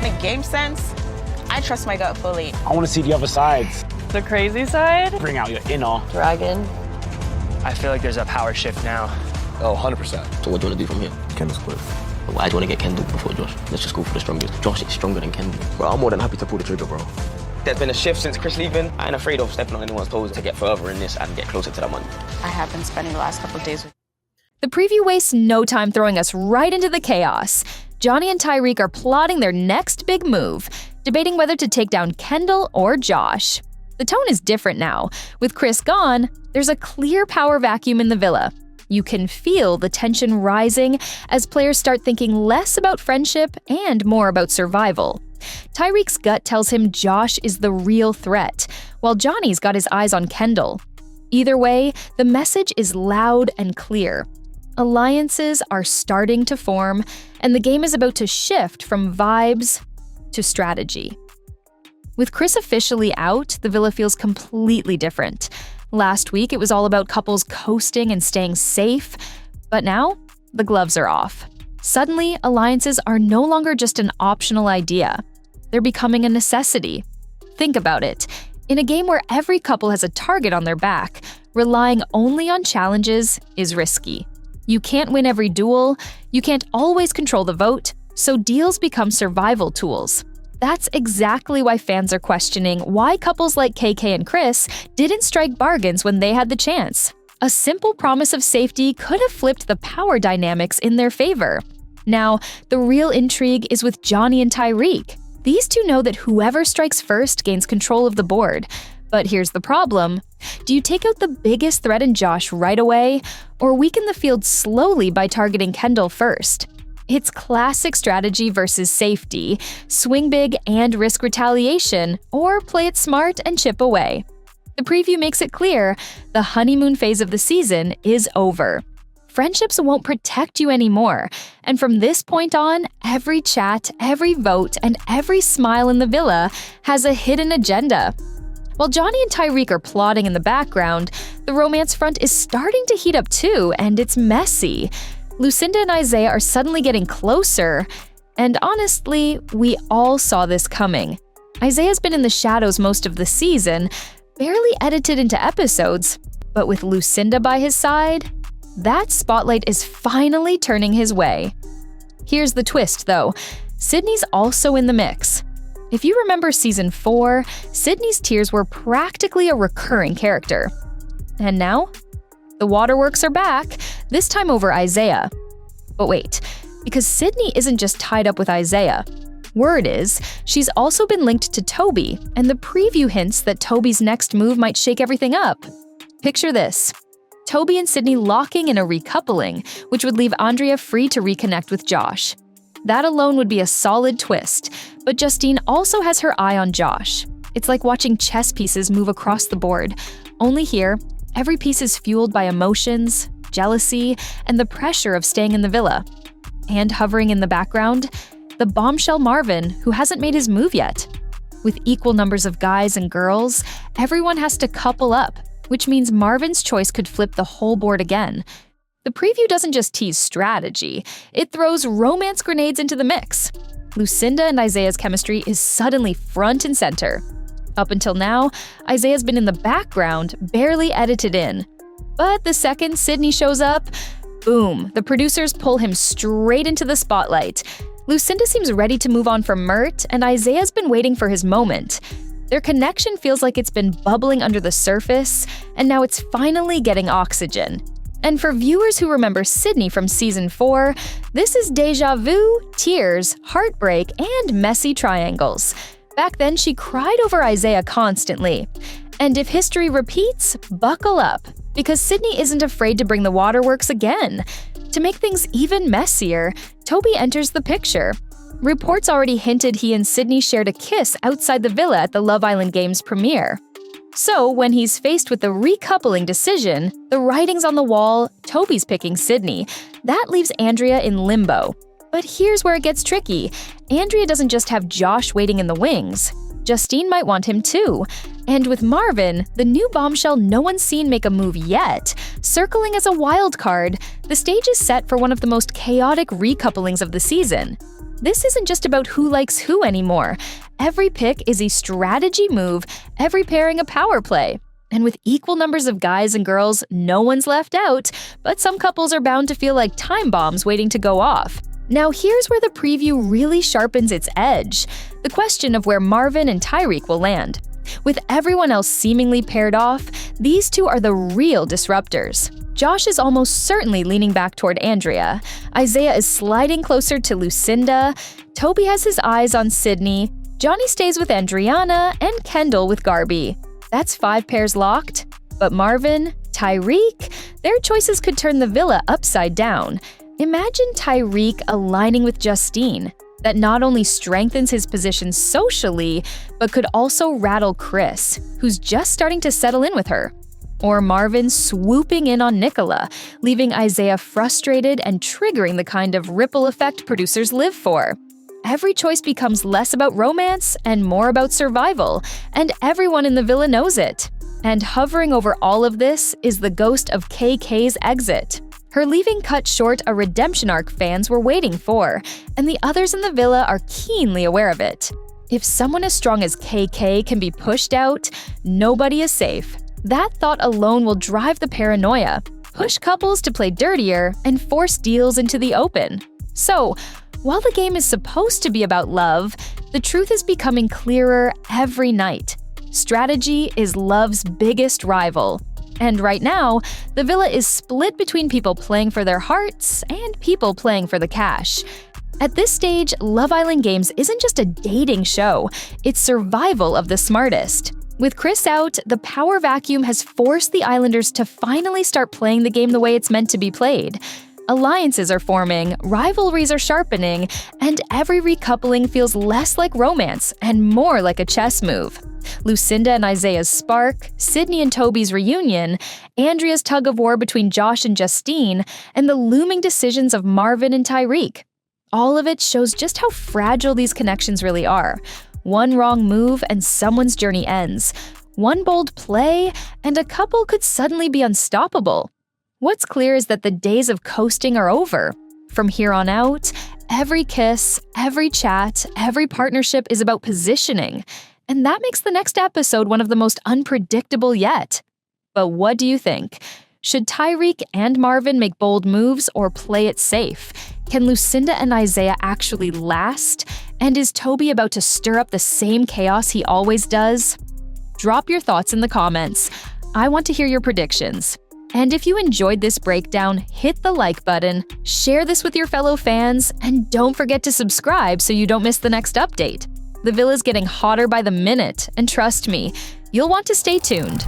academic game sense, I trust my gut fully. I want to see the other sides. The crazy side? Bring out your inner dragon. I feel like there's a power shift now. Oh, 100%. So what do you want to do from here? Kendall's quick. Why do you want to get Kendall before Josh? Let's just go for the strongest. Josh is stronger than Kendall. Bro, I'm more than happy to pull the trigger, bro. There's been a shift since Chris leaving. I ain't afraid of stepping on anyone's toes to get further in this and get closer to that money. I have been spending the last couple of days with The preview wastes no time throwing us right into the chaos. Johnny and Tyreque are plotting their next big move, debating whether to take down Kendall or Josh. The tone is different now. With Chris gone, there's a clear power vacuum in the villa. You can feel the tension rising as players start thinking less about friendship and more about survival. Tyreque's gut tells him Josh is the real threat, while Johnny's got his eyes on Kendall. Either way, the message is loud and clear. Alliances are starting to form, and the game is about to shift from vibes to strategy. With Chris officially out, the villa feels completely different. Last week, it was all about couples coasting and staying safe, but now, the gloves are off. Suddenly, alliances are no longer just an optional idea. They're becoming a necessity. Think about it. In a game where every couple has a target on their back, relying only on challenges is risky. You can't win every duel, you can't always control the vote, so deals become survival tools. That's exactly why fans are questioning why couples like KayKay and Chris didn't strike bargains when they had the chance. A simple promise of safety could have flipped the power dynamics in their favor. Now, the real intrigue is with Johnny and Tyreque. These two know that whoever strikes first gains control of the board. But here's the problem. Do you take out the biggest threat in Josh right away, or weaken the field slowly by targeting Kendall first? It's classic strategy versus safety, swing big and risk retaliation, or play it smart and chip away. The preview makes it clear, the honeymoon phase of the season is over. Friendships won't protect you anymore, and from this point on, every chat, every vote, and every smile in the villa has a hidden agenda. While Johnny and Tyreque are plotting in the background, the romance front is starting to heat up too, and it's messy. Lucinda and Isaiah are suddenly getting closer, and honestly, we all saw this coming. Isaiah's been in the shadows most of the season, barely edited into episodes, but with Lucinda by his side, that spotlight is finally turning his way. Here's the twist, though. Sydney's also in the mix. If you remember season 4, Sydney's tears were practically a recurring character. And now, the waterworks are back, this time over Isaiah. But wait, because Sydney isn't just tied up with Isaiah. Word is, she's also been linked to Toby, and the preview hints that Toby's next move might shake everything up. Picture this. Toby and Sydney locking in a recoupling, which would leave Andrea free to reconnect with Josh. That alone would be a solid twist, but Justine also has her eye on Josh. It's like watching chess pieces move across the board. Only here, every piece is fueled by emotions, jealousy, and the pressure of staying in the villa. And hovering in the background, the bombshell Marvin, who hasn't made his move yet. With equal numbers of guys and girls, everyone has to couple up, which means Marvin's choice could flip the whole board again. The preview doesn't just tease strategy, it throws romance grenades into the mix. Lucinda and Isaiah's chemistry is suddenly front and center. Up until now, Isaiah's been in the background, barely edited in. But the second Sydney shows up, boom, the producers pull him straight into the spotlight. Lucinda seems ready to move on from Mert, and Isaiah's been waiting for his moment. Their connection feels like it's been bubbling under the surface, and now it's finally getting oxygen. And for viewers who remember Sydney from season 4, this is déjà vu, tears, heartbreak, and messy triangles. Back then, she cried over Isaiah constantly. And if history repeats, buckle up, because Sydney isn't afraid to bring the waterworks again. To make things even messier, Toby enters the picture. Reports already hinted he and Sydney shared a kiss outside the villa at the Love Island Games premiere. So when he's faced with the recoupling decision, the writing's on the wall, Toby's picking Sydney. That leaves Andrea in limbo. But here's where it gets tricky. Andrea doesn't just have Josh waiting in the wings. Justine might want him too. And with Marvin, the new bombshell no one's seen make a move yet, circling as a wild card, the stage is set for one of the most chaotic recouplings of the season. This isn't just about who likes who anymore. Every pick is a strategy move, every pairing a power play. And with equal numbers of guys and girls, no one's left out, but some couples are bound to feel like time bombs waiting to go off. Now here's where the preview really sharpens its edge. The question of where Marvin and Tyrique will land. With everyone else seemingly paired off, these two are the real disruptors. Josh is almost certainly leaning back toward Andrea. Isaiah is sliding closer to Lucinda. Toby has his eyes on Sydney. Johnny stays with Andriana and Kendall with Garby. That's 5 pairs locked. But Marvin, Tyrique, their choices could turn the villa upside down. Imagine Tyrique aligning with Justine. That not only strengthens his position socially, but could also rattle Chris, who's just starting to settle in with her. Or Marvin swooping in on Nicola, leaving Isaiah frustrated and triggering the kind of ripple effect producers live for. Every choice becomes less about romance and more about survival, and everyone in the villa knows it. And hovering over all of this is the ghost of KayKay's exit. Her leaving cut short a redemption arc fans were waiting for, and the others in the villa are keenly aware of it. If someone as strong as KayKay can be pushed out, nobody is safe. That thought alone will drive the paranoia, push couples to play dirtier, and force deals into the open. So, while the game is supposed to be about love, the truth is becoming clearer every night. Strategy is love's biggest rival. And right now, the villa is split between people playing for their hearts and people playing for the cash. At this stage, Love Island Games isn't just a dating show, it's survival of the smartest. With Chris out, the power vacuum has forced the Islanders to finally start playing the game the way it's meant to be played. Alliances are forming, rivalries are sharpening, and every recoupling feels less like romance and more like a chess move. Lucinda and Isaiah's spark, Sydney and Toby's reunion, Andrea's tug of war between Josh and Justine, and the looming decisions of Marvin and Tyrique. All of it shows just how fragile these connections really are. One wrong move and someone's journey ends. One bold play, and a couple could suddenly be unstoppable. What's clear is that the days of coasting are over. From here on out, every kiss, every chat, every partnership is about positioning. And that makes the next episode one of the most unpredictable yet. But what do you think? Should Tyrique and Marvin make bold moves or play it safe? Can Lucinda and Isaiah actually last? And is Toby about to stir up the same chaos he always does? Drop your thoughts in the comments. I want to hear your predictions. And if you enjoyed this breakdown, hit the like button, share this with your fellow fans, and don't forget to subscribe so you don't miss the next update. The villa's getting hotter by the minute, and trust me, you'll want to stay tuned.